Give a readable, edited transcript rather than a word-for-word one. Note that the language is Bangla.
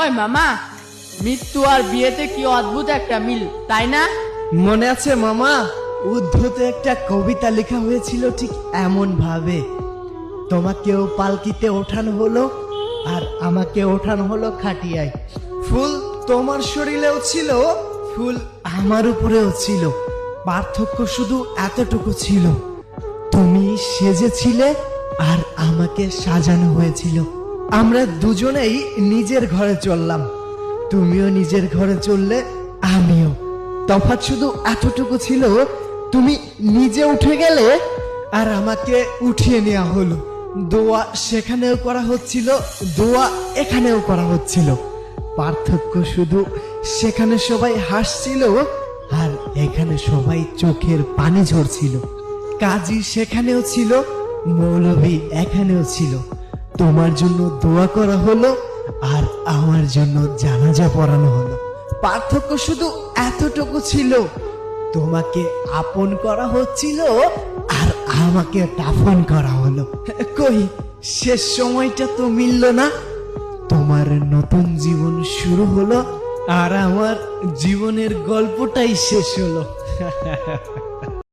ওই মামা, মৃত্যু আর বিয়েতে কি অদ্ভুত একটা মিল, তাই না? মনে আছে মামা, উদ্ধতে একটা কবিতা লেখা হয়েছিল ঠিক এমন ভাবে। তোমাকেও পালকিতে ওঠানো হলো আর আমাকে ওঠানো হলো খাটিয়ায়। ফুল তোমার শরীরেও ছিল, ফুল আমার উপরেও ছিল। পার্থক্য শুধু এতটুকু ছিল, তুমি সেজেছিলে আর আমাকে সাজানো হয়েছিল। আমরা দুজনেই নিজের ঘরে চললাম, তুমিও নিজের ঘরে চললে, আমিও। তফাৎ শুধু এতটুকু ছিল, তুমি নিজে উঠে গেলে আর আমাকে উঠিয়ে নেওয়া হলো। দোয়া সেখানেও করা হচ্ছিল, দোয়া এখানেও করা হচ্ছিল। পার্থক্য শুধু সেখানে সবাই হাসছিল আর এখানে সবাই চোখের পানি ঝরছিল। কাজী সেখানেও ছিল, মৌলভী এখানেও ছিল। তোমার জন্য দোয়া করা হলো আর আমার জন্য জানাজা পড়ানো হলো। পার্থক্য শুধু এতটুকু ছিল, তোমাকে আপন করা হচ্ছিল আর আমাকে দাফন করা হলো। কই, শেষ সময়টা তো মিলল না। তোমার নতুন জীবন শুরু হলো আর আমার জীবনের গল্পটাই শেষ হলো।